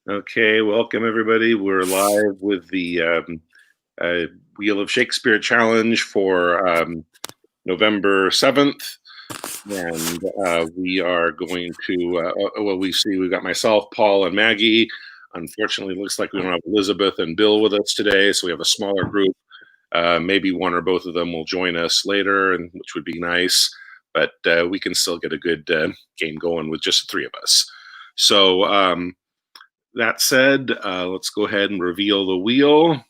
Okay, welcome everybody. We're live with the Wheel of Shakespeare Challenge for November 7th. And we are going to, well, we've got myself, Paul, and Maggie. Unfortunately, it looks like we don't have Elizabeth and Bill with us today, so we have a smaller group. Maybe one or both of them will join us later, which would be nice. But we can still get a good game going with just the three of us. So that said, let's go ahead and reveal the wheel.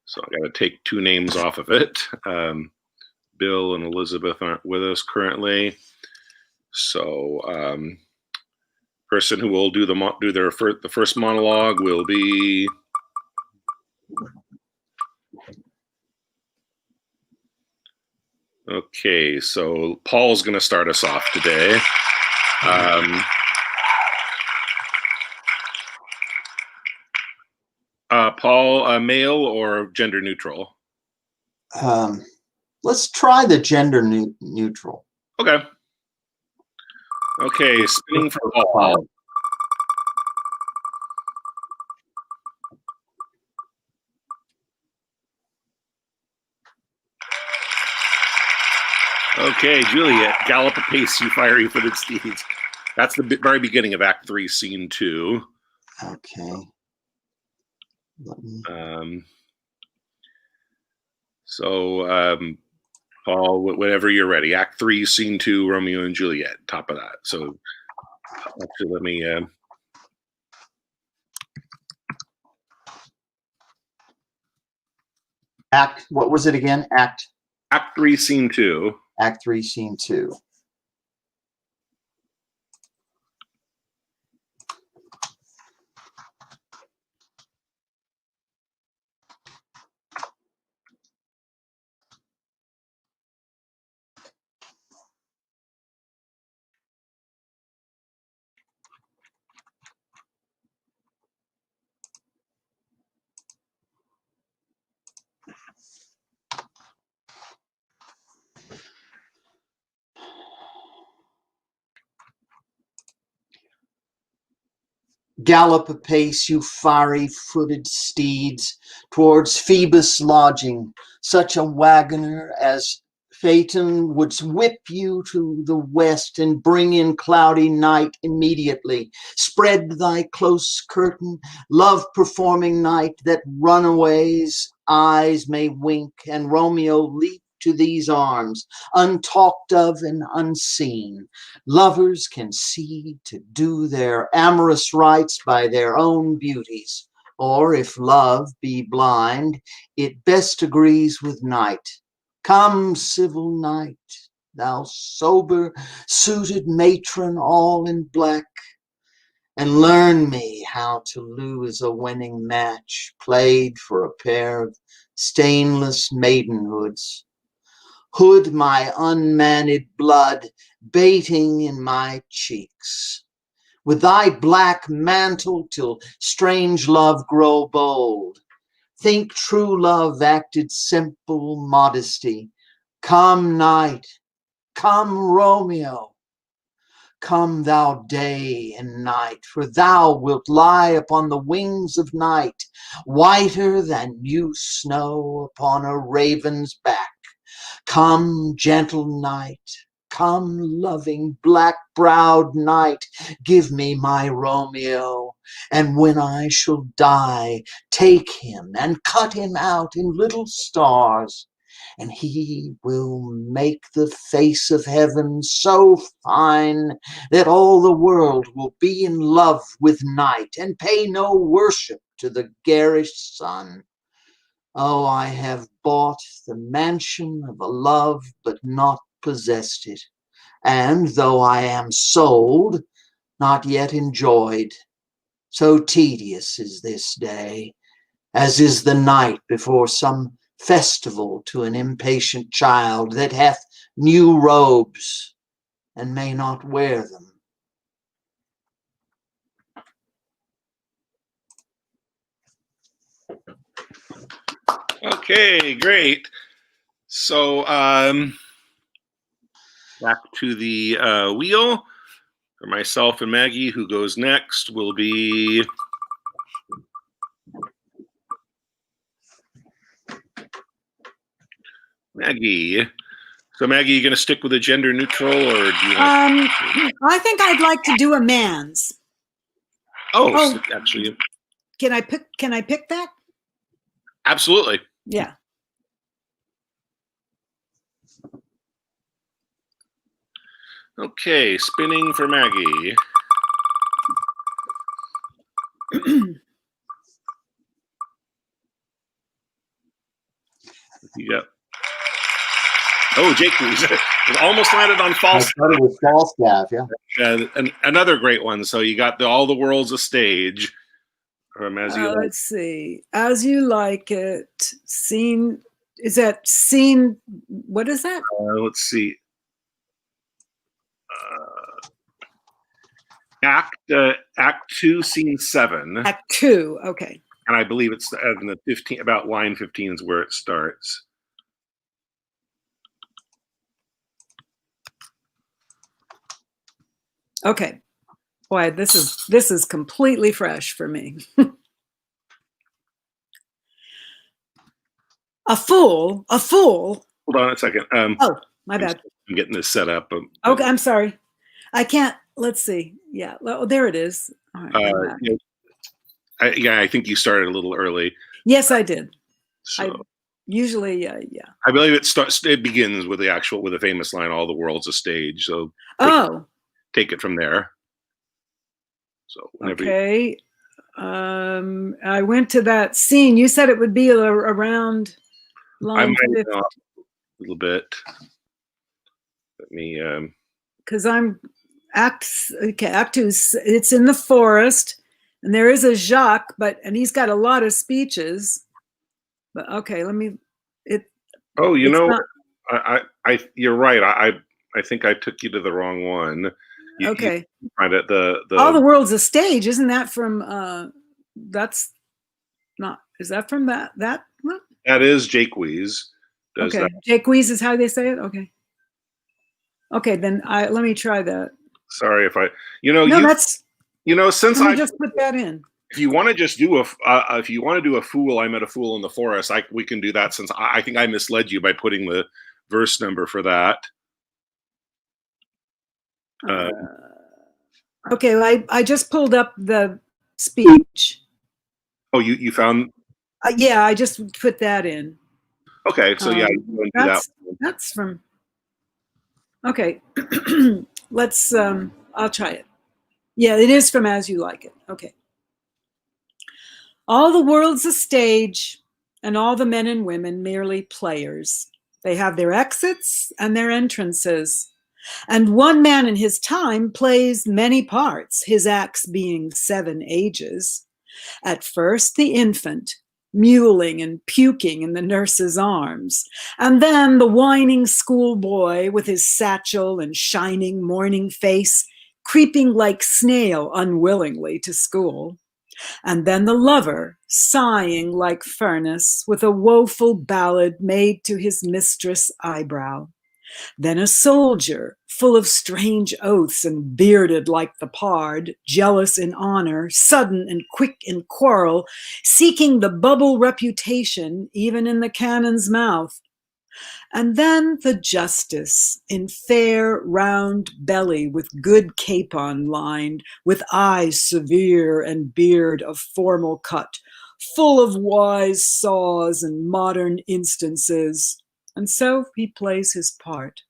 So I got to take two names off of it. Bill and Elizabeth aren't with us currently. So person who will do the first monologue will be okay. So Paul's going to start us off today. Paul, male or gender neutral? Let's try the gender neutral. Okay. Okay, spinning for Paul. Okay, Juliet, gallop apace, you fiery-footed steeds. That's the very beginning of Act 3, Scene 2. Okay. Paul, whenever you're ready. Act 3, Scene 2, Romeo and Juliet, top of that. So actually, let me... What was it again? Act 3, Scene 2. Act 3, Scene 2. Gallop apace, you fiery-footed steeds, towards Phoebus' lodging. Such a wagoner as Phaeton would whip you to the west and bring in cloudy night immediately. Spread thy close curtain, love-performing night, that runaways' eyes may wink, and Romeo leap to these arms, untalked of and unseen. Lovers can see to do their amorous rites by their own beauties, or if love be blind, it best agrees with night. Come, civil night, thou sober suited matron all in black, and learn me how to lose a winning match played for a pair of stainless maidenhoods. Hood my unmanned blood baiting in my cheeks. With thy black mantle till strange love grow bold. Think true love acted simple modesty. Come night, come Romeo. Come thou day and night, for thou wilt lie upon the wings of night, whiter than new snow upon a raven's back. Come, gentle night, come, loving, black-browed night, give me my Romeo, and when I shall die, take him and cut him out in little stars, and he will make the face of heaven so fine that all the world will be in love with night and pay no worship to the garish sun. Oh, I have bought the mansion of a love, but not possessed it, and though I am sold, not yet enjoyed. So tedious is this day, as is the night before some festival to an impatient child that hath new robes and may not wear them. Okay, great. So back to the wheel. For myself and Maggie, who goes next will be Maggie. So Maggie, you going to stick with a gender neutral, or do you want? I think I'd like to do a man's. Oh, actually, can I pick that? Absolutely. Yeah. Okay, spinning for Maggie. You got. Oh, Jake, it almost landed on false. I thought it was Falstaff, yeah. Another great one. So you got all the world's a stage. Let's see. As You Like It. Scene. Is that scene? What is that? Let's see. Act 2, scene 7. Act 2. Okay. And I believe it's in the 15. About line 15 is where it starts. Okay. Boy, this is completely fresh for me. A fool. Hold on a second. Oh, my bad. I'm getting this set up. Okay, I'm sorry. I can't. Let's see. Yeah. Oh, there it is. All right, I think you started a little early. Yes, I did. So usually, yeah. I believe it begins with the famous line, "All the world's a stage." So take it from there. So okay. I went to that scene. You said it would be around line 50. A little bit. Let me. Because I'm Act 2. It's in the forest, and there is a Jacques, and he's got a lot of speeches. But okay, let me. Oh, you're right. I think I took you to the wrong one. Okay. You find it All the world's a stage. Isn't that from? That's not. Is that from that one? That is Jake Wees. Okay, Jake Wees is how they say it. Okay. Okay, then let me try that. Sorry if I. Since I just put that in. If you want to just do a fool, I met a fool in the forest. We can do that, since I think I misled you by putting the verse number for that. Okay, well, I just pulled up the speech. Oh, you found? Yeah, I just put that in. Okay, so yeah, that's from. Okay, let's. I'll try it. Yeah, it is from As You Like It. Okay. All the world's a stage, and all the men and women merely players. They have their exits and their entrances. And one man in his time plays many parts, his acts being 7 ages. At first, the infant, mewling and puking in the nurse's arms, and then the whining schoolboy with his satchel and shining morning face, creeping like snail unwillingly to school. And then the lover, sighing like furnace, with a woeful ballad made to his mistress' eyebrow. Then a soldier, full of strange oaths and bearded like the pard, jealous in honor, sudden and quick in quarrel, seeking the bubble reputation even in the cannon's mouth. And then the justice, in fair round belly with good capon lined, with eyes severe and beard of formal cut, full of wise saws and modern instances. And so he plays his part.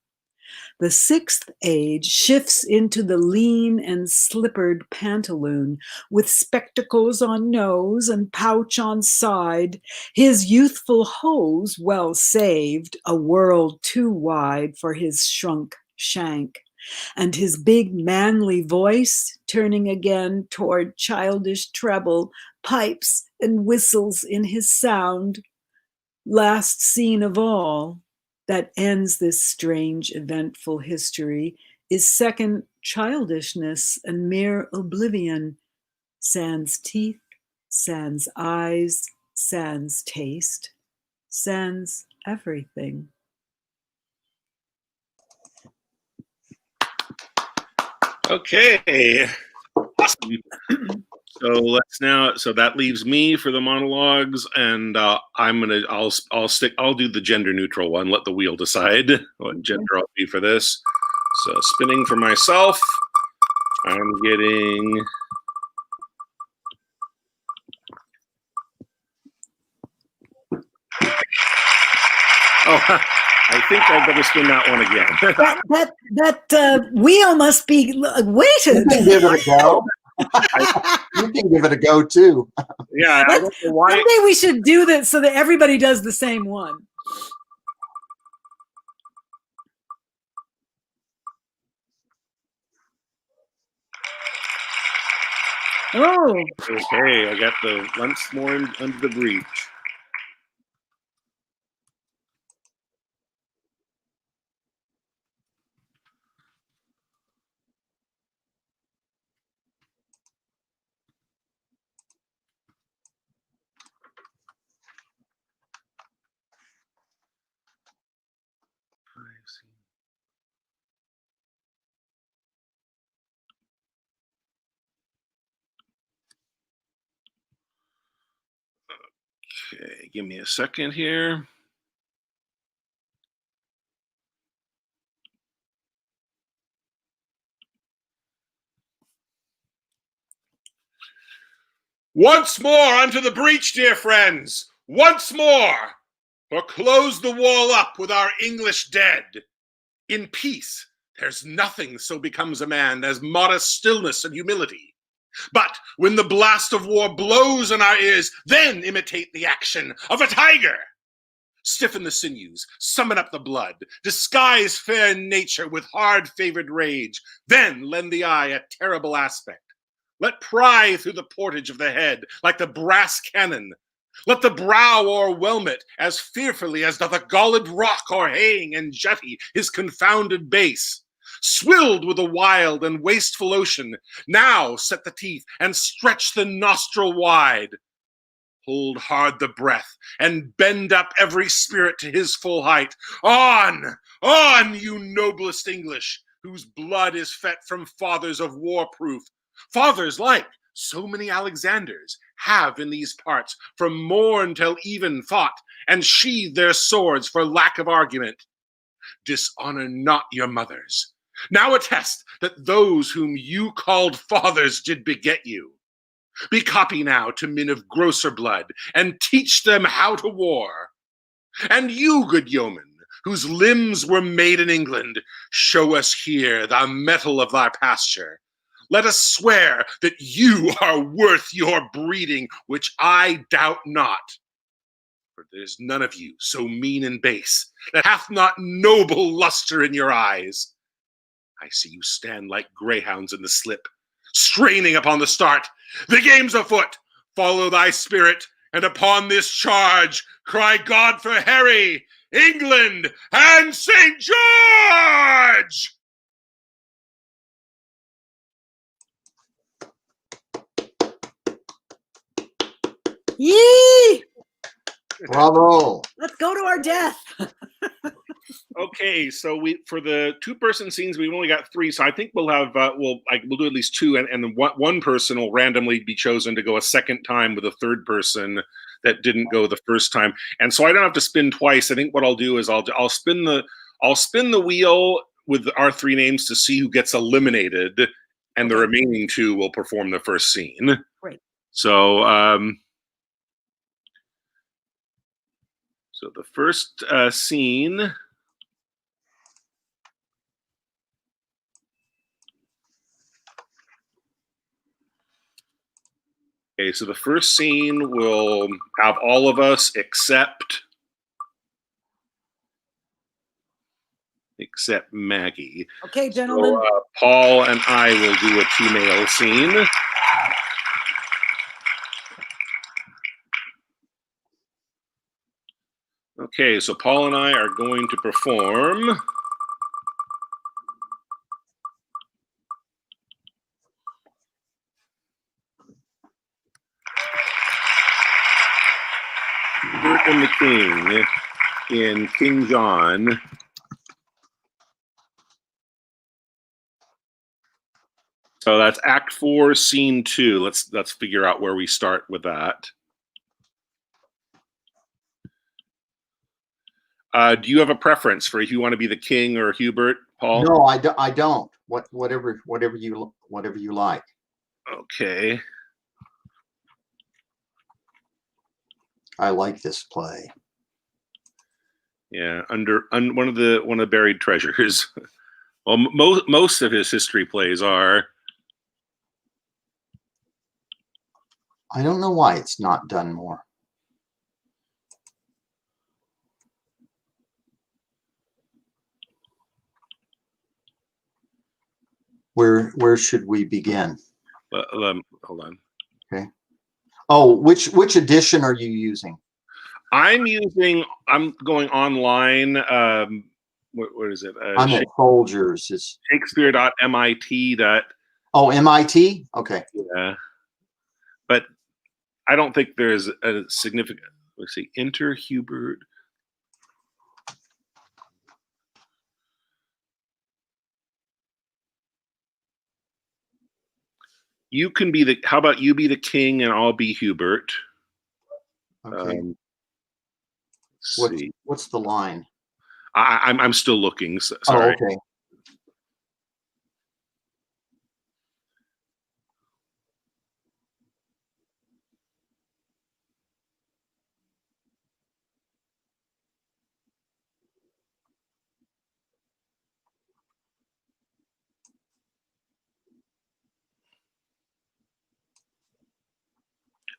The 6th age shifts into the lean and slippered pantaloon, with spectacles on nose and pouch on side, his youthful hose well saved, a world too wide for his shrunk shank, and his big manly voice turning again toward childish treble, pipes and whistles in his sound. Last scene of all, that ends this strange, eventful history, is second childishness and mere oblivion, sans teeth, sans eyes, sans taste, sans everything. Okay. Awesome. So that leaves me for the monologues, and I'll do the gender neutral one. Let the wheel decide what gender I'll be for this. So spinning for myself, I'm getting. Oh, I think I better spin that one again. that wheel must be weighted. You can give it a go. You can give it a go too. Yeah, I don't know why. Someday we should do this so that everybody does the same one. Oh. Okay, I got the once more under the breach. Okay, give me a second here. Once more unto the breach, dear friends. Once more, or close the wall up with our English dead. In peace, there's nothing so becomes a man as modest stillness and humility. But when the blast of war blows in our ears, then imitate the action of a tiger. Stiffen the sinews, summon up the blood, disguise fair nature with hard-favored rage, then lend the eye a terrible aspect. Let pry through the portage of the head like the brass cannon. Let the brow o'erwhelm it as fearfully as doth a galled rock o'erhaying and jutty his confounded base. Swilled with a wild and wasteful ocean, now set the teeth and stretch the nostril wide. Hold hard the breath and bend up every spirit to his full height. On, on, you noblest English, whose blood is fet from fathers of war-proof. Fathers like so many Alexanders have in these parts from morn till even fought and sheathed their swords for lack of argument. Dishonor not your mothers. Now attest that those whom you called fathers did beget you. Be copy now to men of grosser blood, and teach them how to war. And you, good yeoman, whose limbs were made in England, show us here the mettle of thy pasture. Let us swear that you are worth your breeding, which I doubt not. For there's none of you so mean and base that hath not noble luster in your eyes. I see you stand like greyhounds in the slip, straining upon the start. The game's afoot. Follow thy spirit, and upon this charge cry God for Harry, England, and St. George! Yee! Bravo. Let's go to our death. Okay, so for the two-person scenes, we've only got 3, so I think we'll have we'll do at least 2, and then one person will randomly be chosen to go a second time with a third person that didn't go the first time, and so I don't have to spin twice. I think what I'll do is I'll spin the wheel with our 3 names to see who gets eliminated, and the remaining 2 will perform the first scene. Great. So so the first scene. Okay, so the first scene will have all of us except Maggie. Okay, gentlemen. So, Paul and I will do a 2-male scene. Okay, so Paul and I are going to perform Kurt and the King in King John. So that's Act 4, Scene 2. Let's figure out where we start with that. Do you have a preference for if you want to be the king or Hubert, Paul? No, I don't. Whatever you like. Okay. I like this play. Yeah, one of the buried treasures. Well, most of his history plays are. I don't know why it's not done more. Where should we begin? Hold on. Okay. Oh, which edition are you using? I'm going online. What is it? I'm at Folgers. It's Shakespeare.mit. Oh, MIT? Okay. Yeah. But I don't think there's a significant, let's see, enter Hubert. You can be how about you be the king and I'll be Hubert? Okay. What's the line? I'm still looking. Sorry. Oh, okay.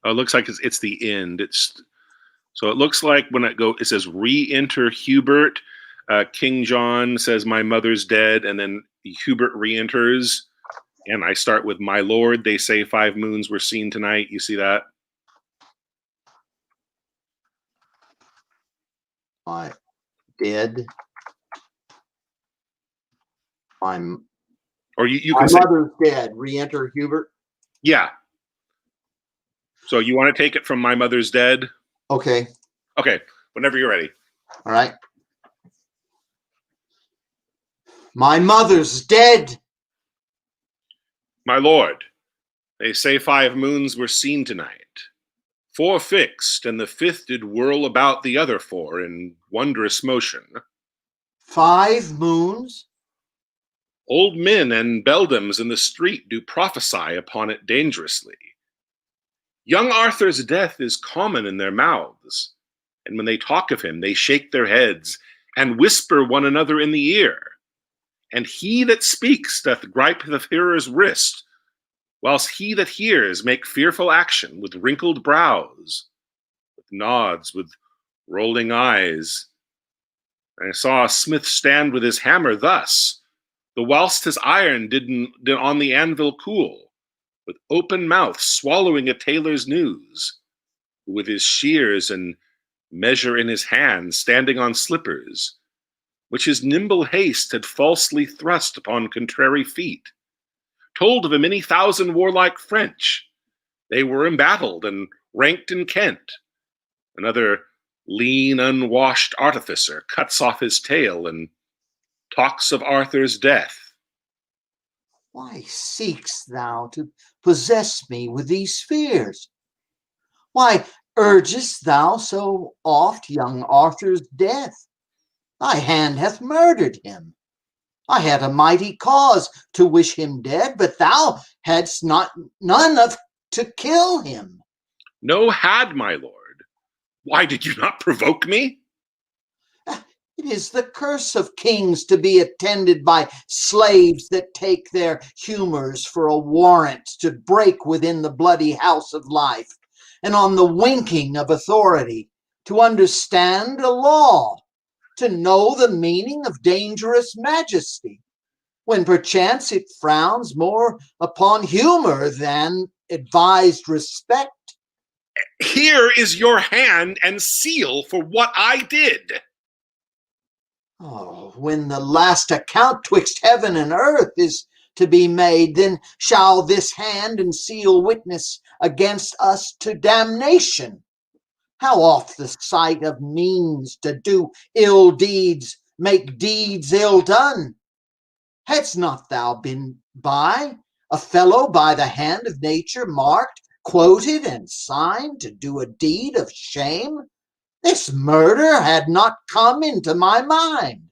Oh, it looks like it's the end. So it looks like when it says re-enter Hubert. King John says, "My mother's dead," and then Hubert re-enters, and I start with, "My lord, they say 5 moons were seen tonight." You see that? My dead. Or you my can say, mother's dead. Re-enter Hubert. yeah. So you want to take it from "My mother's dead"? Okay. Okay, whenever you're ready. All right. My mother's dead. My lord, they say 5 moons were seen tonight. 4 fixed, and the 5th did whirl about the other 4 in wondrous motion. 5 moons? Old men and beldams in the street do prophesy upon it dangerously. Young Arthur's death is common in their mouths, and when they talk of him, they shake their heads and whisper one another in the ear. And he that speaks doth gripe the hearer's wrist, whilst he that hears make fearful action with wrinkled brows, with nods, with rolling eyes. And I saw a smith stand with his hammer thus, the whilst his iron did on the anvil cool, with open mouth swallowing a tailor's news, with his shears and measure in his hand, standing on slippers, which his nimble haste had falsely thrust upon contrary feet, told of a many thousand warlike French. They were embattled and ranked in Kent. Another lean, unwashed artificer cuts off his tail and talks of Arthur's death. Why seekst thou to possess me with these fears? Why urgest thou so oft young Arthur's death? Thy hand hath murdered him. I had a mighty cause to wish him dead, but thou hadst none of to kill him. No had, my lord. Why did you not provoke me? It is the curse of kings to be attended by slaves that take their humors for a warrant to break within the bloody house of life, and on the winking of authority to understand a law, to know the meaning of dangerous majesty, when perchance it frowns more upon humor than advised respect. Here is your hand and seal for what I did. Oh, when the last account twixt heaven and earth is to be made, then shall this hand and seal witness against us to damnation. How oft the sight of means to do ill deeds make deeds ill done? Hadst not thou been by, a fellow by the hand of nature marked, quoted, and signed to do a deed of shame? This murder had not come into my mind.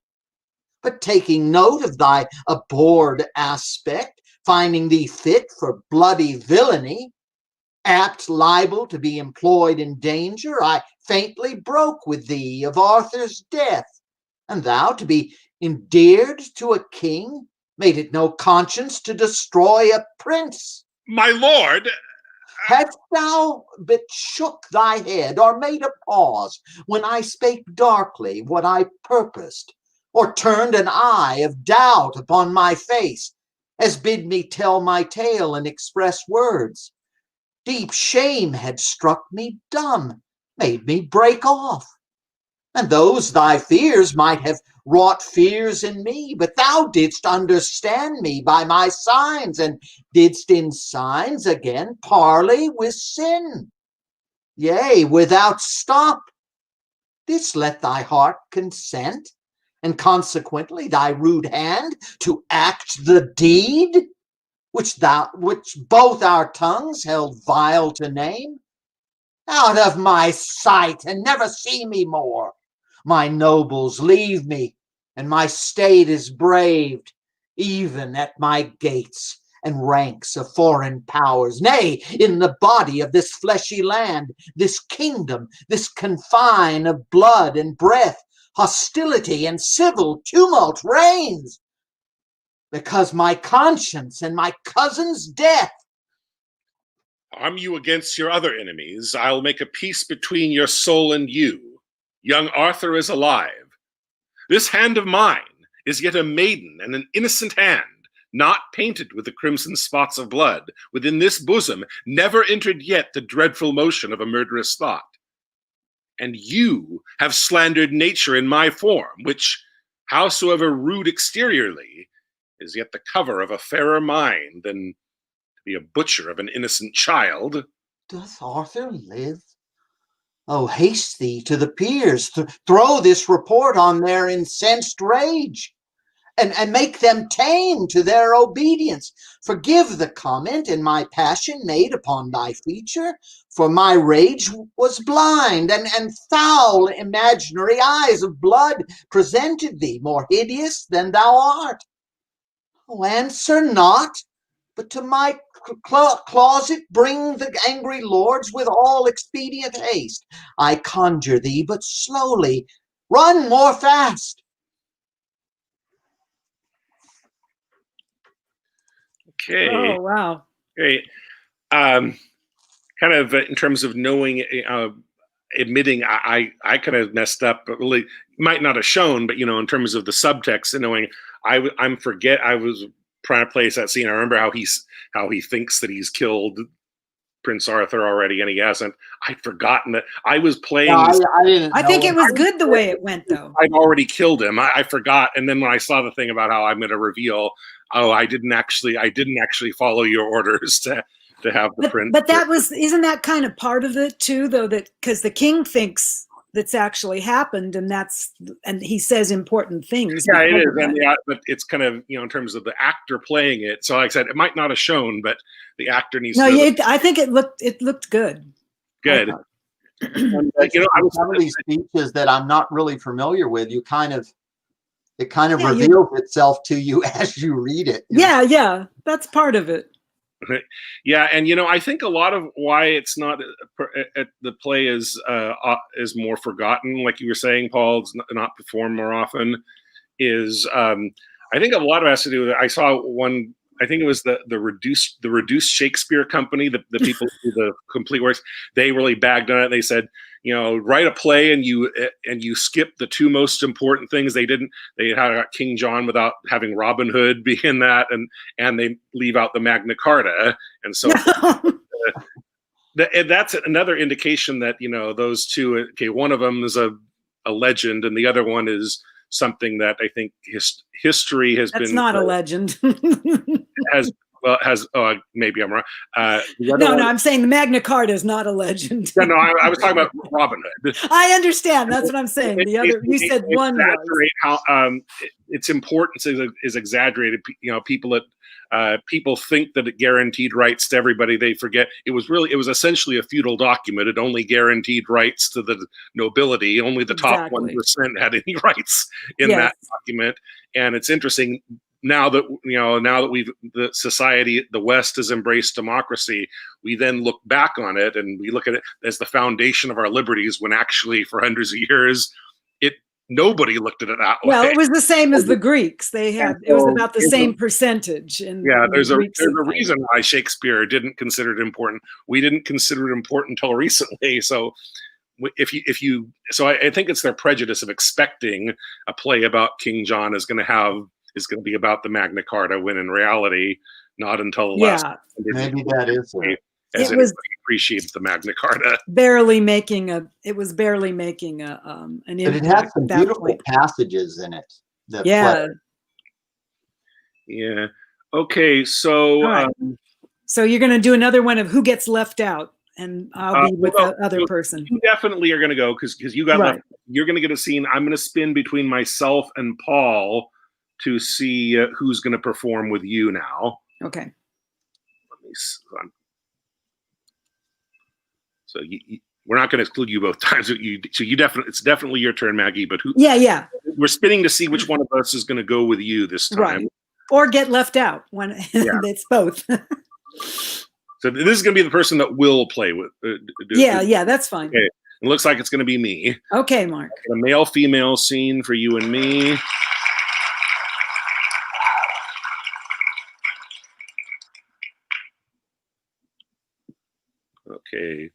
But taking note of thy abhorred aspect, finding thee fit for bloody villainy, apt liable to be employed in danger, I faintly broke with thee of Arthur's death, and thou to be endeared to a king, made it no conscience to destroy a prince. My lord! Hadst thou but shook thy head, or made a pause when I spake darkly what I purposed, or turned an eye of doubt upon my face, as bid me tell my tale in express words, deep shame had struck me dumb, made me break off. And those thy fears might have wrought fears in me, but thou didst understand me by my signs, and didst in signs again parley with sin. Yea, without stop, didst let thy heart consent, and consequently thy rude hand to act the deed, which both our tongues held vile to name. Out of my sight, and never see me more. My nobles leave me, and my state is braved, even at my gates and ranks of foreign powers. Nay, in the body of this fleshy land, this kingdom, this confine of blood and breath, hostility and civil tumult reigns, because my conscience and my cousin's death. Arm you against your other enemies. I'll make a peace between your soul and you. Young Arthur is alive. This hand of mine is yet a maiden and an innocent hand, not painted with the crimson spots of blood. Within this bosom never entered yet the dreadful motion of a murderous thought. And you have slandered nature in my form, which, howsoever rude exteriorly, is yet the cover of a fairer mind than to be a butcher of an innocent child. Doth Arthur live? Oh, haste thee to the peers, throw this report on their incensed rage, and make them tame to their obedience. Forgive the comment in my passion made upon thy feature, for my rage was blind, and foul imaginary eyes of blood presented thee more hideous than thou art. Oh, answer not, but to my closet bring the angry lords with all expedient haste. I conjure thee, but slowly, run more fast. Okay. Oh, wow. Okay. Kind of in terms of knowing, admitting I kind of messed up, but really might not have shown, but in terms of the subtext and knowing, I was trying to place that scene. I remember how he thinks that he's killed Prince Arthur already, and he hasn't. I'd forgotten that I was playing. I think it was good the way it went, though. I'd already killed him. I forgot, and then when I saw the thing about how I'm going to reveal, I didn't actually follow your orders to have the prince. But isn't that kind of part of it too, though? That because the king thinks that's actually happened, and he says important things. Yeah, it is, but it's kind of in terms of the actor playing it. So, like I said, it might not have shown, but the actor needs. I think it looked good. Good. And, I was some of these speeches that I'm not really familiar with. It kind of reveals itself to you as you read it. Yeah, that's part of it. Yeah, and I think a lot of why it's not the play is more forgotten, like you were saying, Paul, it's not performed more often. Is I think a lot of it has to do with. I saw one. I think it was the reduced Shakespeare Company, the people who do the complete works. They really bagged on it. They said, write a play and you skip the two most important things. They had King John without having Robin Hood be in that, and they leave out the Magna Carta, and so that's another indication that those two. Okay, one of them is a legend, and the other one is something that I think history has been. That's not a legend. has maybe I'm wrong. I'm saying the Magna Carta is not a legend. No, I was talking about Robin Hood. I understand. That's what I'm saying. The other, you said one was. How its importance is exaggerated. People that People think that it guaranteed rights to everybody. They forget it was essentially a feudal document. It only guaranteed rights to the nobility. Only the top Exactly. 1% had any rights in Yes. that document. And it's interesting now that the society, the West has embraced democracy. We then look back on it and we look at it as the foundation of our liberties, when actually for hundreds of years nobody looked at it that way. Well, it was the same as the Greeks. It was about the same percentage in there's Greeks a reason why Shakespeare didn't consider it important. We didn't consider it important until recently. So I think it's their prejudice of expecting a play about King John is going to be about the Magna Carta, when in reality, not until the last. Maybe that is it. As it appreciates the Magna Carta. Barely making an But it had some beautiful passages in it. Yeah. Yeah. Okay. So, right. So you're going to do another one of who gets left out, and I'll be with the other person. You definitely are going to go because you got left. You're going to get a scene. I'm going to spin between myself and Paul to see who's going to perform with you now. Okay. Let me see. So we're not going to exclude you both times. It's definitely your turn, Maggie. But who? Yeah. We're spinning to see which one of us is going to go with you this time, right? Or get left out when it's both. So this is going to be the person that will play with. Yeah, that's fine. Okay. It looks like it's going to be me. Okay, Mark. A male-female scene for you and me. Okay.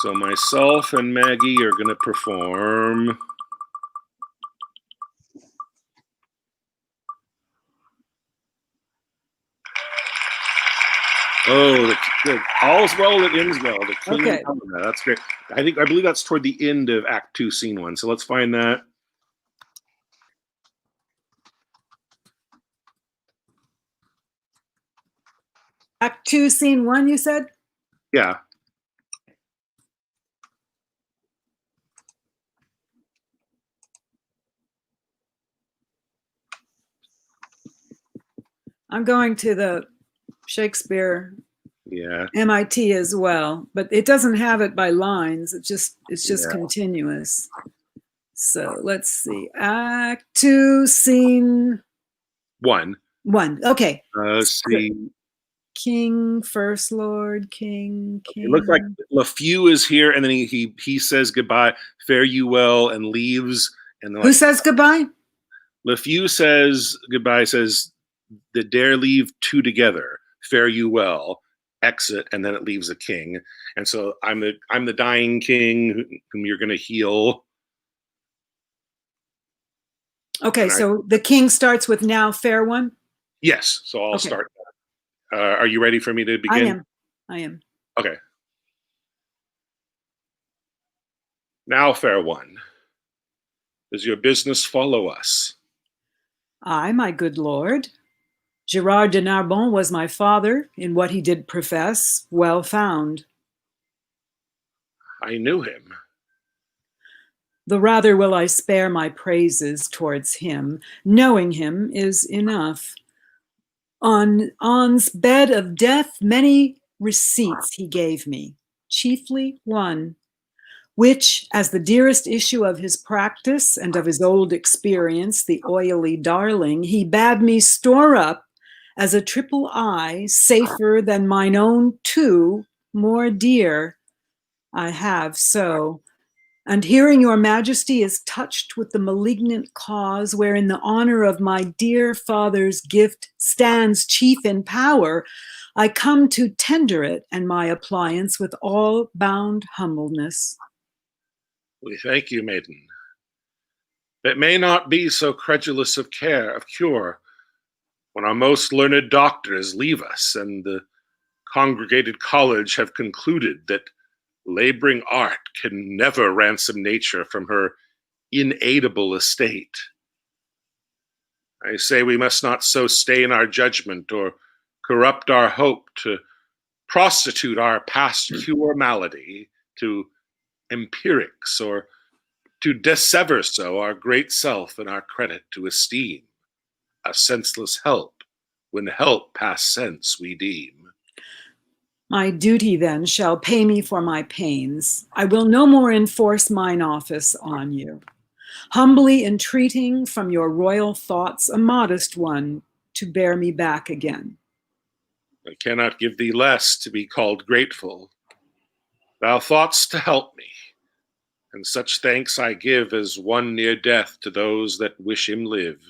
So myself and Maggie are going to perform. Oh, all's well that ends well. The King. Okay. That's great. I believe that's toward the end of Act 2, Scene 1. So let's find that. Act 2, Scene 1, you said? Yeah. I'm going to the Shakespeare MIT as well, but it doesn't have it by lines. It's just continuous. So let's see. Act 2, Scene 1. Okay. Let's see. King, First Lord, King. It looks like LeFew is here, and then he says goodbye, fare you well, and leaves. And who says goodbye? LeFew says goodbye. Says the dare leave two together, fare you well, exit, and then it leaves a king. And so I'm the dying king whom you're going to heal. Okay, so the king starts with now fair one? Yes, so I'll start. Are you ready for me to begin? I am. Okay. Now, fair one, does your business follow us? Aye, my good lord. Gerard de Narbon was my father. In what he did profess, well found. I knew him. The rather will I spare my praises towards him. Knowing him is enough. On's bed of death, many receipts he gave me, chiefly one, which, as the dearest issue of his practice and of his old experience, the oily darling, he bade me store up as a triple eye, safer than mine own two, more dear. I have so. And hearing your majesty is touched with the malignant cause wherein the honor of my dear father's gift stands chief in power, I come to tender it and my appliance with all bound humbleness. We thank you, maiden. It may not be so credulous of cure, when our most learned doctors leave us and the congregated college have concluded that laboring art can never ransom nature from her inaidable estate. I say we must not so stain our judgment or corrupt our hope to prostitute our past cure malady to empirics, or to dissever so our great self and our credit to esteem a senseless help when help past sense we deem. My duty then shall pay me for my pains. I will no more enforce mine office on you, humbly entreating from your royal thoughts a modest one to bear me back again. I cannot give thee less to be called grateful. Thou thought'st to help me, and such thanks I give as one near death to those that wish him live.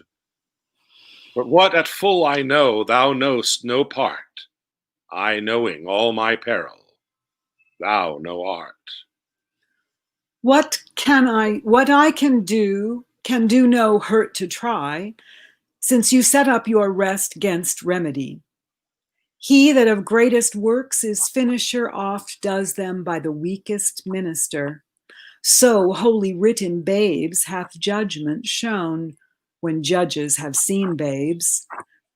But what at full I know, thou know'st no part, I knowing all my peril, thou no art. What I can do no hurt to try, since you set up your rest 'gainst remedy. He that of greatest works is finisher oft does them by the weakest minister. So holy writ in babes hath judgment shown, when judges have seen babes.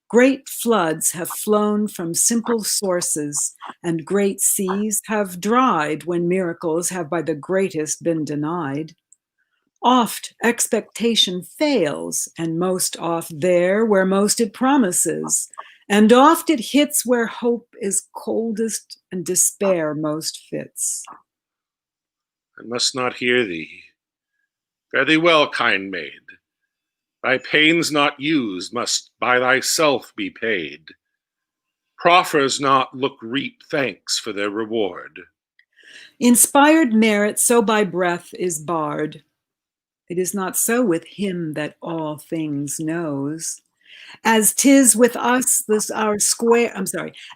Great floods have flown from simple sources, and great seas have dried when miracles have by the greatest been denied. Oft expectation fails, and most oft there where most it promises, and oft it hits where hope is coldest and despair most fits. I must not hear thee. Fare thee well, kind maid. Thy pains not used must by thyself be paid. Proffers not look reap thanks for their reward. Inspired merit so by breath is barred. It is not so with him that all things knows. As 'tis with us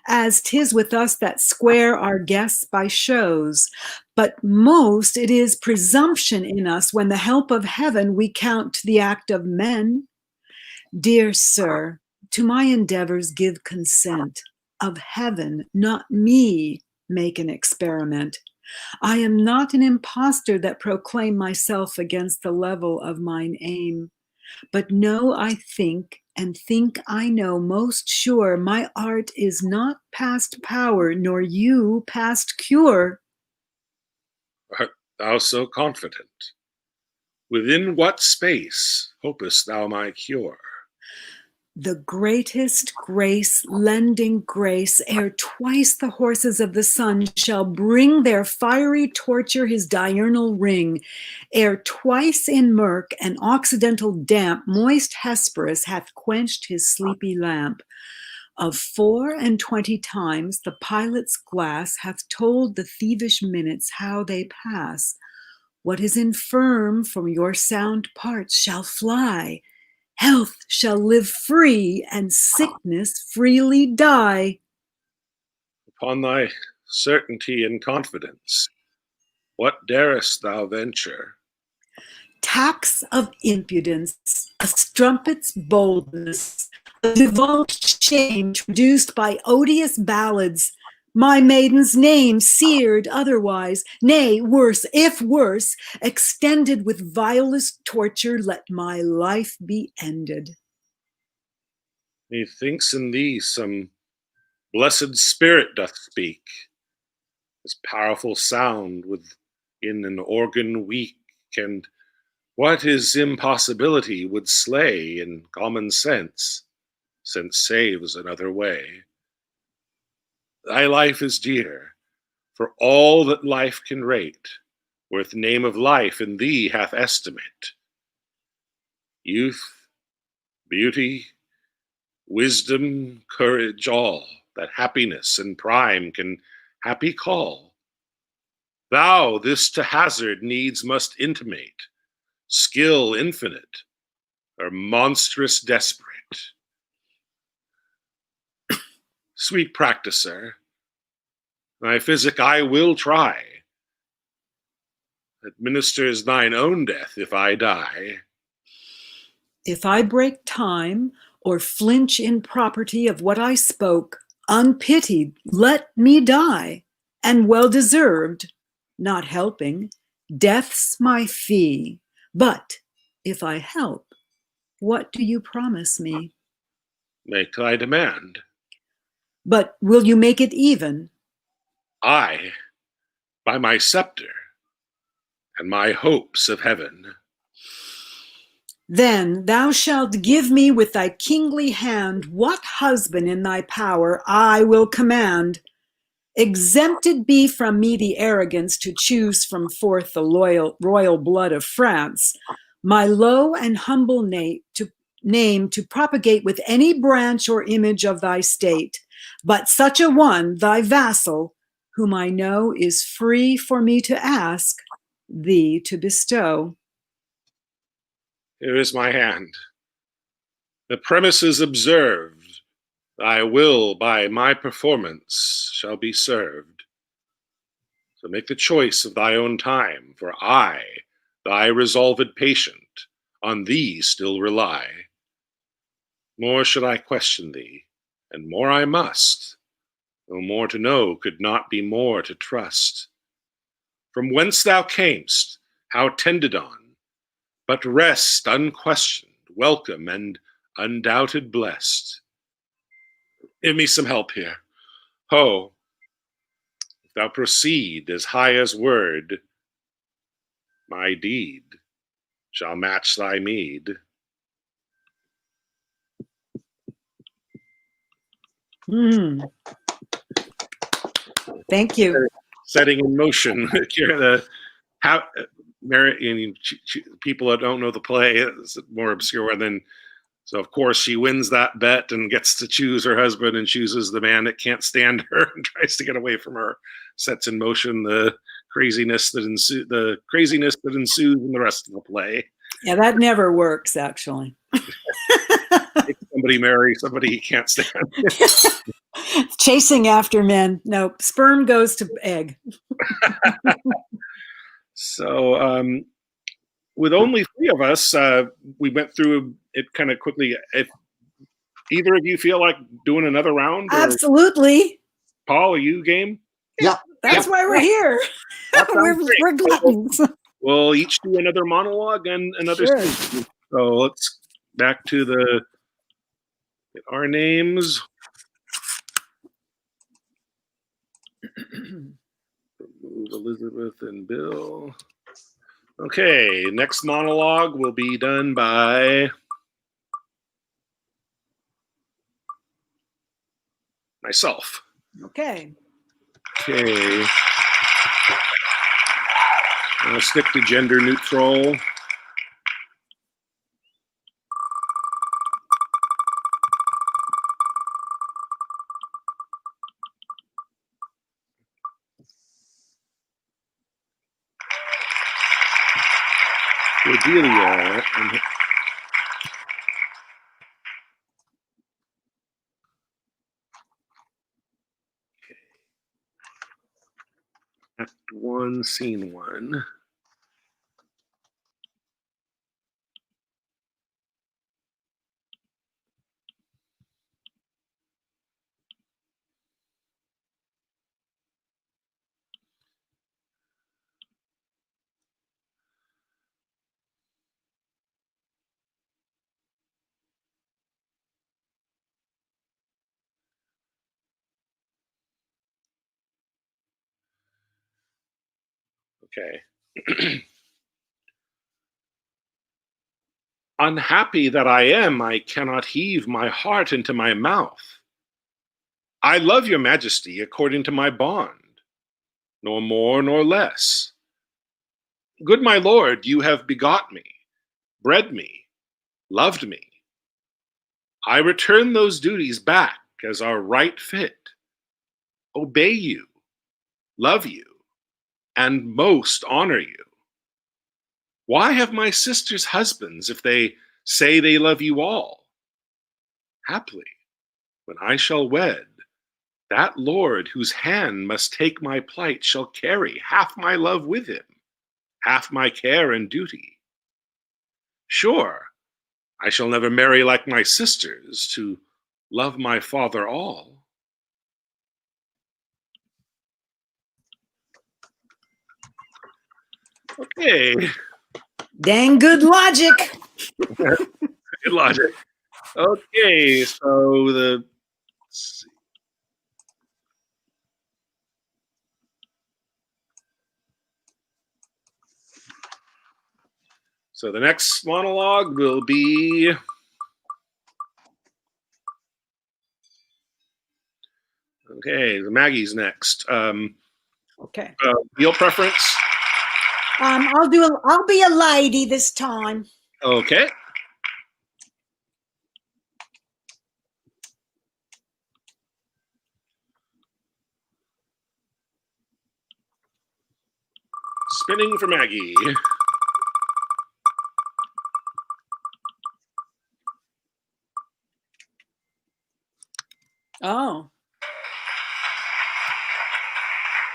as 'tis with us that square our guests by shows, but most it is presumption in us when the help of heaven we count the act of men. Dear sir, to my endeavors give consent, of heaven, not me, make an experiment. I am not an impostor that proclaim myself against the level of mine aim, but know I think, and think I know most sure my art is not past power, nor you past cure. Art thou so confident? Within what space hopest thou my cure? The greatest grace lending grace, ere twice the horses of the sun shall bring their fiery torture his diurnal ring, ere twice in murk and occidental damp moist Hesperus hath quenched his sleepy lamp. Of 24 times the pilot's glass hath told the thievish minutes how they pass. What is infirm from your sound parts shall fly. Health shall live free, and sickness freely die. Upon thy certainty and confidence, what darest thou venture? Tax of impudence, a strumpet's boldness, a divulged shame traduced by odious ballads, my maiden's name seared otherwise, nay, worse, if worse, extended with vilest torture, let my life be ended. Methinks in thee some blessed spirit doth speak, as powerful sound within an organ weak, and what is impossibility would slay in common sense, since saves another way. Thy life is dear, for all that life can rate, worth name of life in thee hath estimate. Youth, beauty, wisdom, courage, all that happiness and prime can happy call. Thou this to hazard needs must intimate, skill infinite, or monstrous desperate. Sweet practicer, thy physic I will try, administers thine own death if I die. If I break time, or flinch in property of what I spoke, unpitied, let me die, and well deserved, not helping, death's my fee. But if I help, what do you promise me? Make thy demand. But will you make it even? I, by my scepter, and my hopes of heaven. Then thou shalt give me with thy kingly hand what husband in thy power I will command. Exempted be from me the arrogance to choose from forth the royal blood of France, my low and humble name to propagate with any branch or image of thy state, but such a one, thy vassal, whom I know is free for me to ask, thee to bestow. Here is my hand. The premises observed, thy will by my performance shall be served. So make the choice of thy own time, for I, thy resolved patient, on thee still rely. More should I question thee, and more I must, though more to know could not be more to trust. From whence thou camest, how tended on, but rest unquestioned, welcome, and undoubted blessed. Give me some help here. Ho, if thou proceed as high as word, my deed shall match thy meed. Thank you. Setting in motion. How, people that don't know the play, it's a more obscure one than. So of course she wins that bet and gets to choose her husband and chooses the man that can't stand her and tries to get away from her. Sets in motion the craziness that ensues in the rest of the play. Yeah, that never works, actually. Make somebody marry somebody he can't stand. Chasing after men. No, sperm goes to egg. So with only 3 of us, we went through it kind of quickly. If either of you feel like doing another round, or Absolutely. Paul, are you game? Yeah. That's why we're here. We're gluttons. We'll each do another monologue and another Sure. scene. So let's back to our names. Remove Elizabeth and Bill. Okay, next monologue will be done by myself. Okay. Okay. I'll stick to gender neutral. Cordelia. Act 1, Scene 1. Okay. Unhappy that I am, I cannot heave my heart into my mouth. I love your majesty according to my bond, nor more nor less. Good my lord, you have begot me, bred me, loved me. I return those duties back as are right fit. Obey you, love you, and most honor you. Why have my sisters husbands if they say they love you all? Haply, when I shall wed, that lord whose hand must take my plight shall carry half my love with him, half my care and duty. Sure, I shall never marry like my sisters to love my father all. Okay. Dang good logic. Good logic. Okay, so let's see. So the next monologue will be okay. Maggie's next. Okay. Wheel preference. I'll be a lady this time. Okay. Spinning for Maggie. Oh.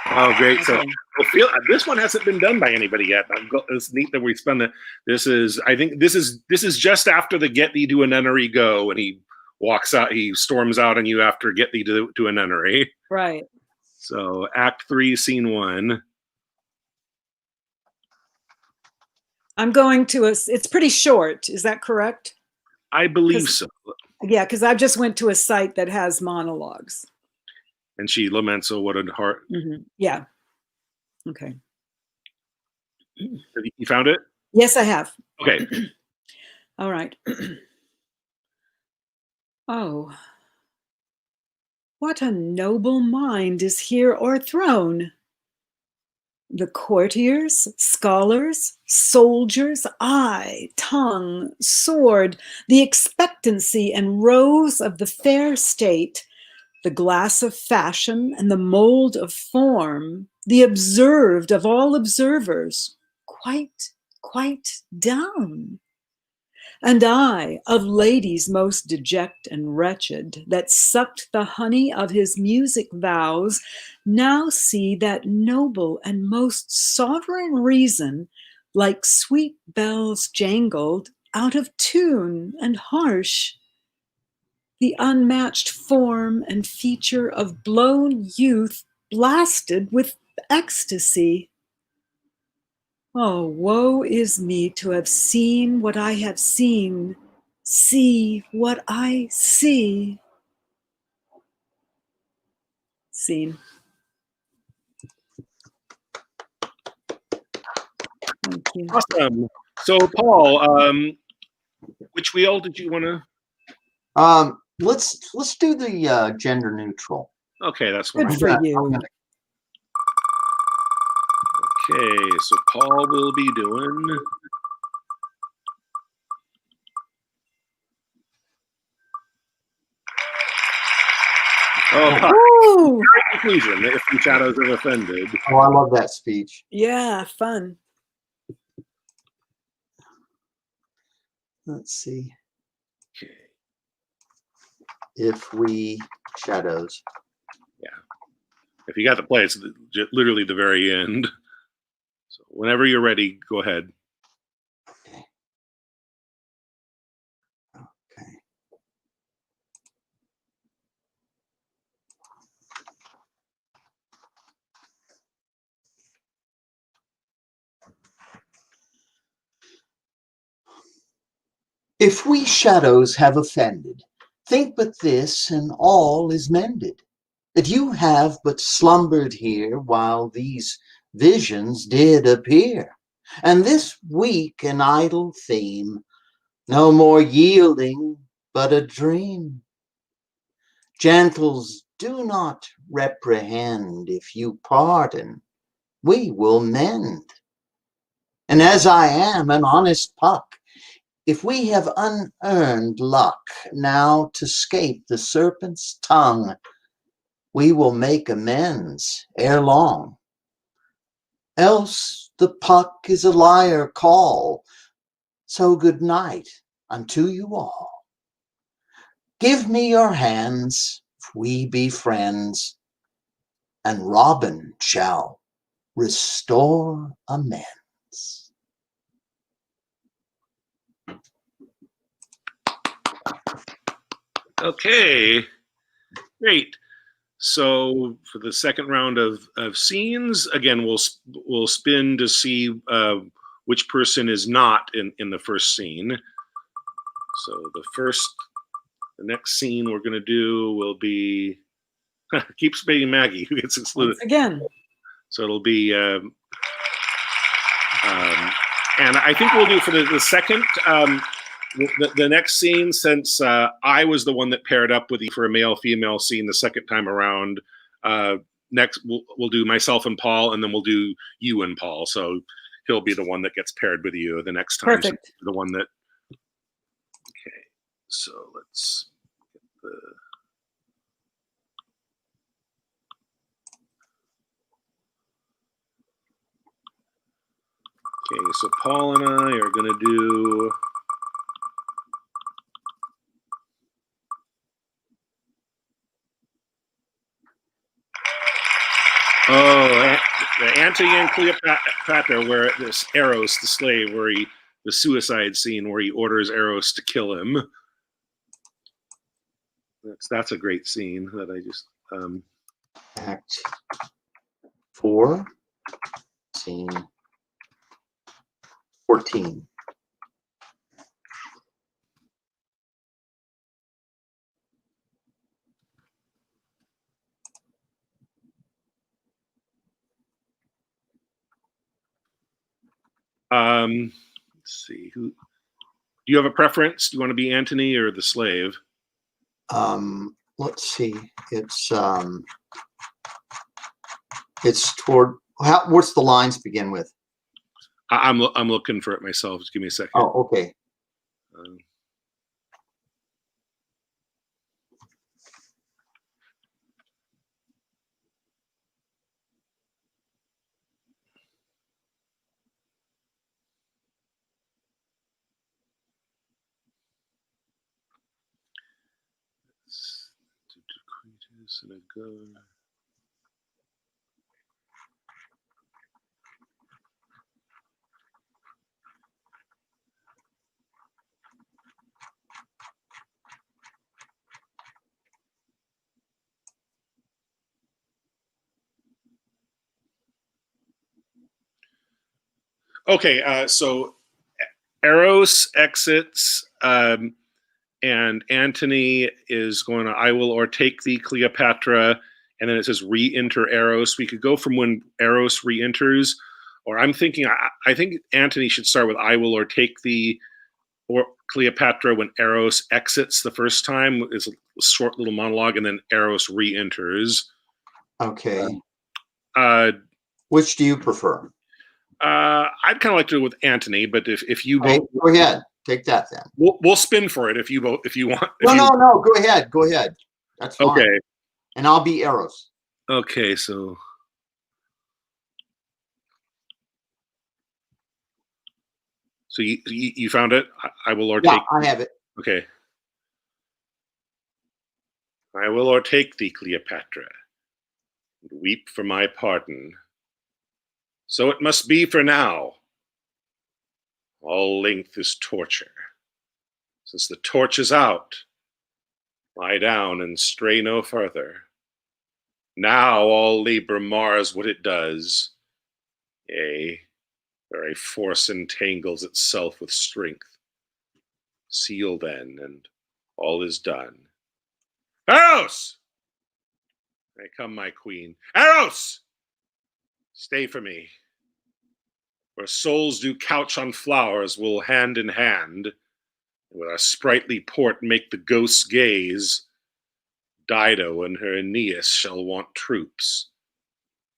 Oh, great! Okay. So this one hasn't been done by anybody yet. It's neat that we spend the. This is, I think, this is just after the "Get thee to a nunnery" go, and he walks out. He storms out on you after "Get thee to a nunnery." Right. So Act 3, Scene 1. I'm going to it's pretty short. Is that correct? I believe so. Yeah, because I just went to a site that has monologues. And she laments, "Oh, what a heart." Mm-hmm. Yeah. Okay. You found it? Yes, I have. Okay. All right. Oh, what a noble mind is here o'erthrown. The courtiers, scholars, soldiers, eye, tongue, sword, the expectancy and rose of the fair state, the glass of fashion and the mold of form, the observed of all observers, quite down. And I, of ladies most deject and wretched, that sucked the honey of his music vows, now see that noble and most sovereign reason, like sweet bells jangled, out of tune and harsh, the unmatched form and feature of blown youth blasted with ecstasy. Oh, woe is me to have seen what I have seen, see what I see. Scene. Thank you. Awesome. So Paul, which wheel did you want to? Let's do the gender neutral. Okay, that's Good one. for you. Okay, so Paul will be doing. Ooh. Conclusion: If the shadows have offended. Oh, I love that speech. Yeah, fun. Let's see. Okay. If we shadows. Yeah. If you got to play, it's literally the very end. So whenever you're ready, go ahead. Okay. Okay. If we shadows have offended, think but this, and all is mended, that you have but slumbered here while these visions did appear, and this weak and idle theme, no more yielding but a dream. Gentles, do not reprehend, if you pardon, we will mend. And as I am an honest puck, if we have unearned luck now to scape the serpent's tongue, we will make amends ere long. Else the puck is a liar call, so good night unto you all. Give me your hands, if we be friends, and Robin shall restore amends. Okay, great. So for the second round of scenes, again, we'll spin to see which person is not in the first scene. So the next scene we're going to do will be keeps being Maggie who gets excluded Once again. So it'll be And I think we'll do for the second, the next scene, since I was the one that paired up with you for a male-female scene the second time around. Next, we'll do myself and Paul, and then we'll do you and Paul. So he'll be the one that gets paired with you the next time. Perfect. So the one that. Okay, so let's get the. Okay, so Paul and I are going to do. Oh, the Antony and Cleopatra, where this Eros, the slave, the suicide scene where he orders Eros to kill him. That's a great scene that I just. Act 4, scene 14. Let's see. Do you have a preference? Do you want to be Antony or the slave? Let's see. It's toward. What's the lines begin with? I'm looking for it myself. Just give me a second. Oh, okay. Okay, so Eros exits, and Antony is going to, I will o'ertake thee, Cleopatra, and then it says re-enter Eros. We could go from when Eros re-enters, or I'm thinking, I think Antony should start with I will o'ertake thee, or Cleopatra when Eros exits the first time, is a short little monologue, and then Eros re-enters. Okay. Which do you prefer? I'd kind of like to do it with Antony, but if you both go ahead, take that then. We'll spin for it if you want. No, go ahead. That's fine. Okay. And I'll be Eros. Okay, so. So you found it? I will o'ertake. Yeah, I have it. Okay. I will o'ertake thee, Cleopatra, and weep for my pardon. So it must be for now. All length is torture. Since the torch is out, lie down and stray no further. Now all labor mars what it does. Yea, very force entangles itself with strength. Seal then, and all is done. Eros! I come, my queen. Eros! Stay for me. Where souls do couch on flowers, we'll hand in hand, and with our sprightly port make the ghosts gaze. Dido and her Aeneas shall want troops,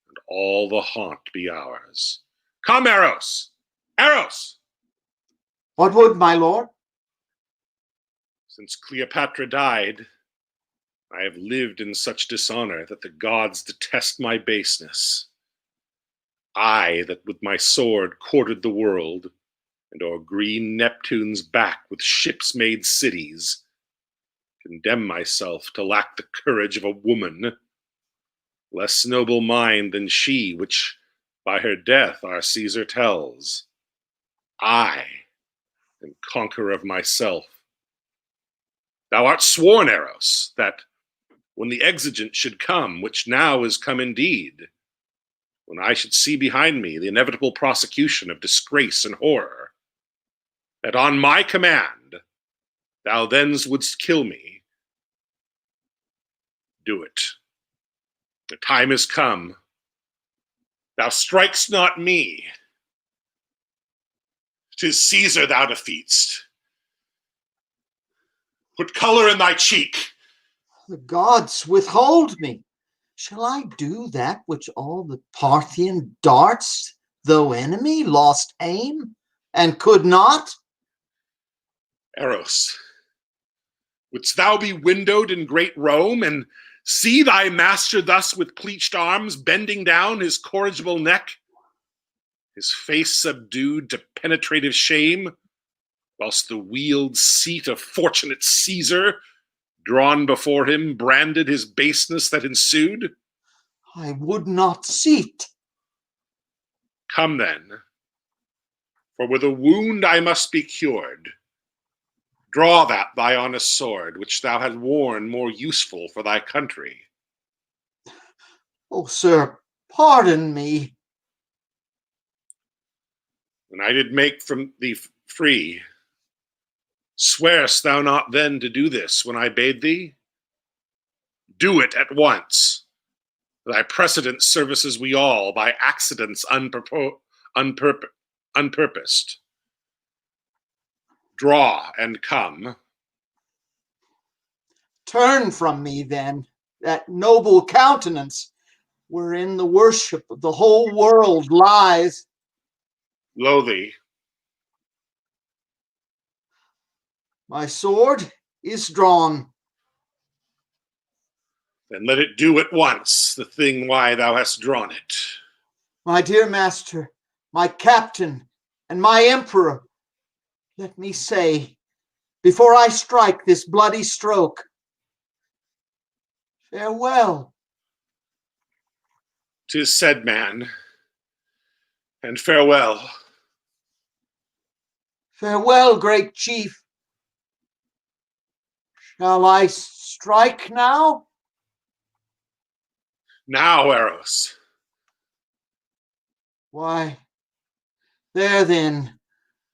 and all the haunt be ours. Come, Eros! Eros! What would, my lord? Since Cleopatra died, I have lived in such dishonor that the gods detest my baseness. I, that with my sword courted the world, and o'er green Neptune's back with ships made cities, condemn myself to lack the courage of a woman, less noble mind than she, which by her death our Caesar tells. I am conqueror of myself. Thou art sworn, Eros, that when the exigent should come, which now is come indeed, when I should see behind me the inevitable prosecution of disgrace and horror, that on my command thou then wouldst kill me. Do it. The time is come. Thou strikest not me, 'Tis Caesar thou defeat'st. Put color in thy cheek. The gods withhold me. Shall I do that which all the Parthian darts, though enemy, lost aim, and could not? Eros, wouldst thou be windowed in great Rome, and see thy master thus with clenched arms, bending down his corrigible neck, his face subdued to penetrative shame, whilst the wheeled seat of fortunate Caesar, drawn before him, branded his baseness that ensued? I would not see't. Come then, for with a wound I must be cured. Draw that thy honest sword, which thou hast worn more useful for thy country. Oh, sir, pardon me. When I did make from thee free, swearest thou not then to do this when I bade thee? Do it at once. Thy precedent services we all by accidents unpurposed. Draw and come. Turn from me then that noble countenance wherein the worship of the whole world lies. Lo thee. My sword is drawn. Then let it do at once the thing why thou hast drawn it. My dear master, my captain, and my emperor, let me say, before I strike this bloody stroke, farewell. 'Tis said, man, and farewell. Farewell, great chief. Shall I strike now? Now, Eros. Why, there then,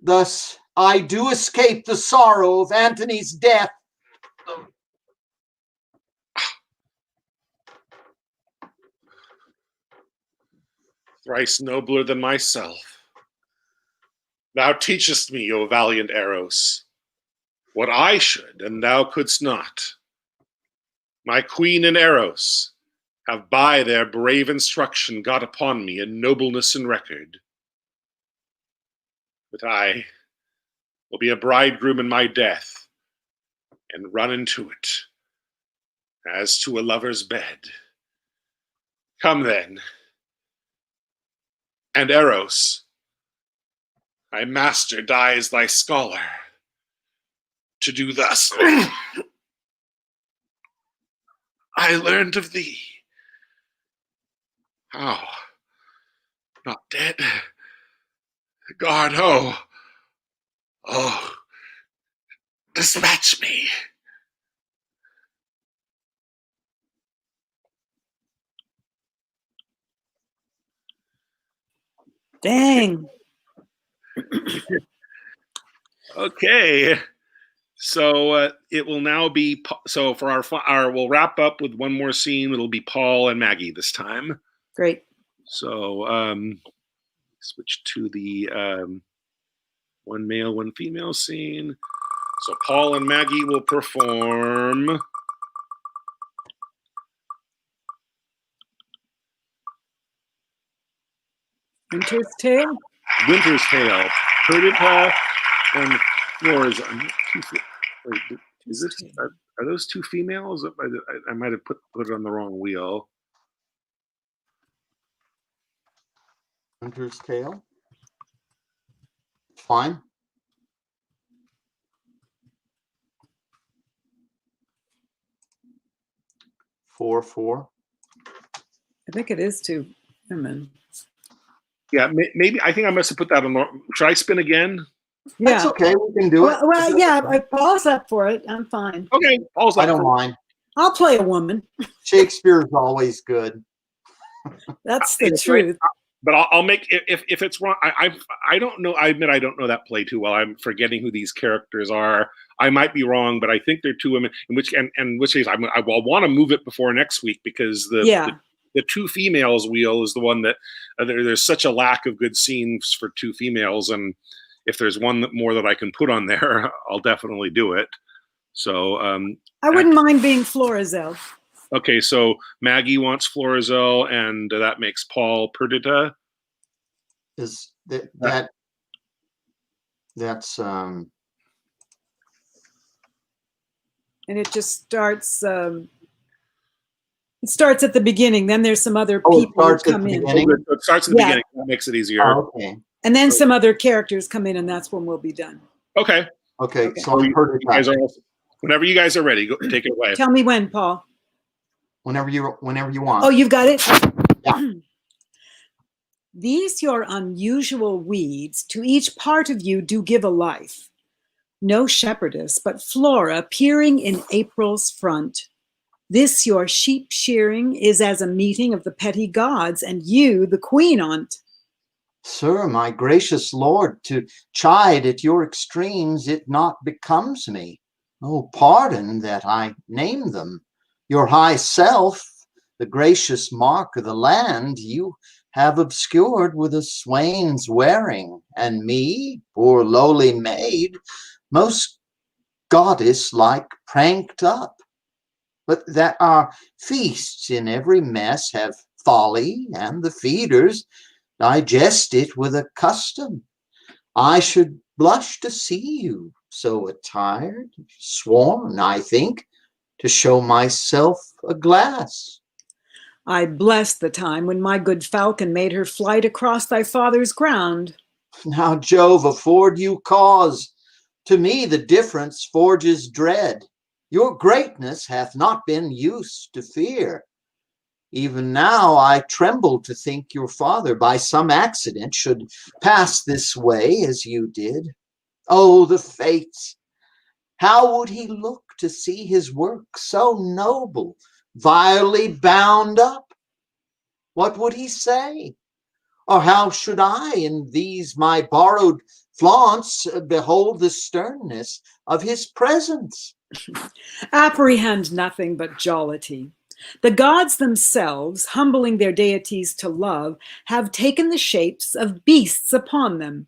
thus I do escape the sorrow of Antony's death. Thrice nobler than myself. Thou teachest me, O valiant Eros, what I should, and thou couldst not. My queen and Eros have by their brave instruction got upon me in nobleness and record. But I will be a bridegroom in my death, and run into it, as to a lover's bed. Come then, and Eros, thy master dies thy scholar, to do thus. I learned of thee. How? Not dead? God, oh, dispatch me. Dang. Okay. So it will now be, so for our, we'll wrap up with one more scene. It'll be Paul and Maggie this time. Great. So switch to the one male, one female scene. So Paul and Maggie will perform Winter's Tale. Winter's Tale. Perdita and Flores. Wait, is this? Are those two females? I might have put it on the wrong wheel. Winter's Tale. Fine. Four. I think it is two women. Yeah, maybe. I think I must have put that on. Should I spin again? That's Yeah. okay. We can do it. Well, yeah. I Paul's up for it. I'm fine. Okay, Paul's I up don't for- mind. I'll play a woman. Shakespeare's always good. That's the It's right. truth. But I'll make if it's wrong. I don't know. I admit I don't know that play too well. I'm forgetting who these characters are. I might be wrong, but I think they're two women. In which case I will want to move it before next week because the two females wheel is the one that there's such a lack of good scenes for two females, and if there's one more that I can put on there, I'll definitely do it. So I wouldn't mind being Florizel. okay, so Maggie wants Florizel, and that makes Paul Perdita. Is that's and it just starts. It starts at the beginning. Then there's some other people who come in. Oh, good. So it starts at the beginning. That makes it easier. Oh, okay. And then some other characters come in, and that's when we'll be done. Okay. Okay. So you guys are whenever you guys are ready, go take it away. Tell me when, Paul. Whenever you want. Oh, you've got it? Yeah. These your unusual weeds to each part of you do give a life. No shepherdess, but Flora peering in April's front. This your sheep shearing is as a meeting of the petty gods, and you the queen on't. Sir, my gracious lord, to chide at your extremes it not becomes me. Oh, pardon that I name them. Your high self, the gracious mark of the land, you have obscured with a swain's wearing, and me, poor lowly maid, most goddess-like pranked up. But that our feasts in every mess have folly, and the feeders digest it with a custom. I should blush to see you so attired, sworn, I think, to show myself a glass. I bless the time when my good falcon made her flight across thy father's ground. Now Jove afford you cause. To me the difference forges dread. Your greatness hath not been used to fear. Even now I tremble to think your father by some accident should pass this way as you did. Oh, the fates! How would he look to see his work so noble, vilely bound up? What would he say? Or how should I in these my borrowed flaunts behold the sternness of his presence? Apprehend nothing but jollity. The gods themselves, humbling their deities to love, have taken the shapes of beasts upon them.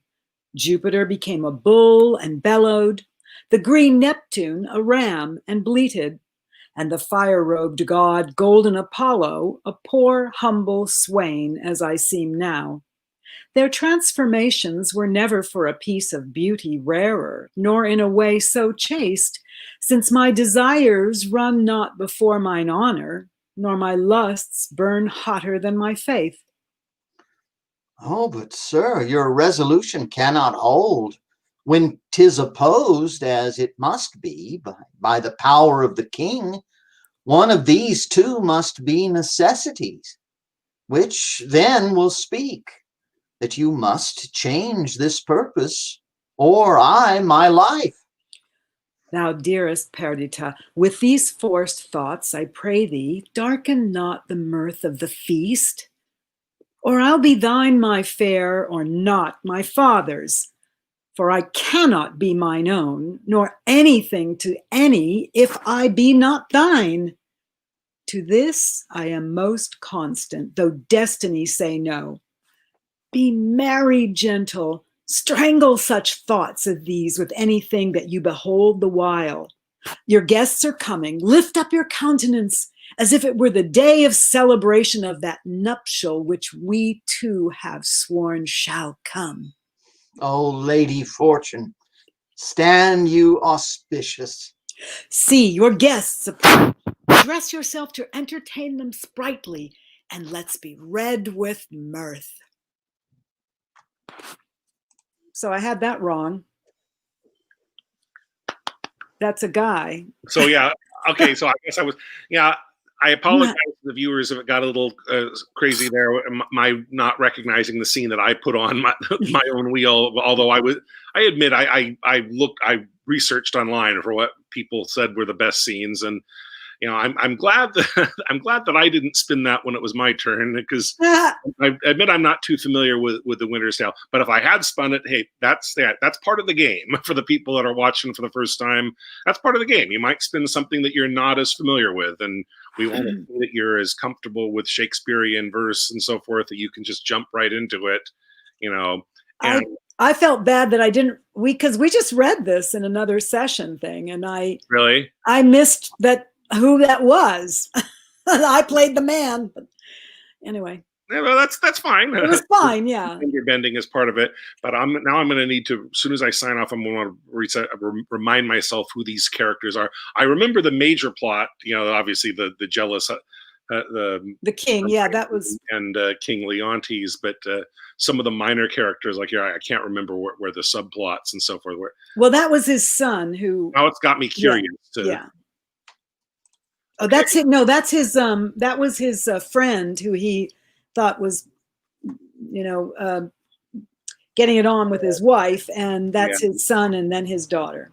Jupiter became a bull and bellowed, the green Neptune a ram and bleated, and the fire-robed god golden Apollo a poor humble swain as I seem now. Their transformations were never for a piece of beauty rarer, nor in a way so chaste, since my desires run not before mine honor, nor my lusts burn hotter than my faith. Oh, but sir, your resolution cannot hold when 'tis opposed, as it must be, by the power of the king. One of these two must be necessities, which then will speak that you must change this purpose, or I my life. Thou dearest Perdita, with these forced thoughts, I pray thee, darken not the mirth of the feast. Or I'll be thine, my fair, or not my father's. For I cannot be mine own, nor anything to any, if I be not thine. To this I am most constant, though destiny say no. Be merry, gentle, strangle such thoughts as these with anything that you behold the while. Your guests are coming, lift up your countenance, as if it were the day of celebration of that nuptial which we two have sworn shall come. O Lady Fortune, stand you auspicious. See, your guests approach. Dress yourself to entertain them sprightly, and let's be red with mirth. So I had that wrong. That's a guy. So yeah, okay. So I guess I apologize to the viewers if it got a little crazy there. My not recognizing the scene that I put on my own wheel. Although I admit I researched online for what people said were the best scenes, and I'm glad that I didn't spin that when it was my turn, because I admit I'm not too familiar with the Winter's Tale. But if I had spun it, hey, that's part of the game for the people that are watching for the first time. That's part of the game. You might spin something that you're not as familiar with, and we want to see that you're as comfortable with Shakespearean verse and so forth that you can just jump right into it. And I felt bad that I didn't, because we just read this in another session thing, and I missed who that was. I played the man, but anyway. Yeah, well, that's fine. It was fine, yeah. Finger bending is part of it, but I'm going to need to, as soon as I sign off, I'm going to remind myself who these characters are. I remember the major plot, obviously the jealous, the king, yeah, that was, and King Leontes, but some of the minor characters, like I can't remember where the subplots and so forth were. Well, that was his son who. Now it's got me curious. Yeah. Oh, that's it. No, that's his. That was his friend who he thought was, getting it on with his wife, and that's his son, and then his daughter.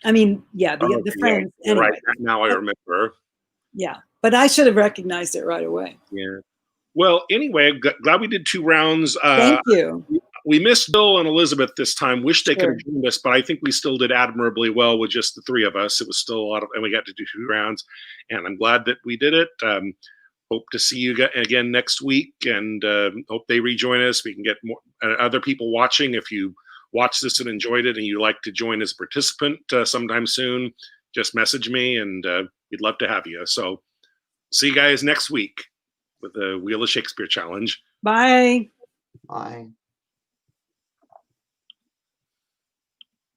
I mean, the friends. Yeah, anyway. Right now, I remember. Yeah, but I should have recognized it right away. Yeah. Well, anyway, glad we did 2 rounds. Thank you. We missed Bill and Elizabeth this time. Wish they could have joined us, but I think we still did admirably well with just the 3 of us. It was still a lot and we got to do 2 rounds, and I'm glad that we did it. Hope to see you again next week, and hope they rejoin us. We can get more other people watching. If you watched this and enjoyed it and you'd like to join as a participant sometime soon, just message me, and we'd love to have you. So see you guys next week with the Wheel of Shakespeare Challenge. Bye. Bye.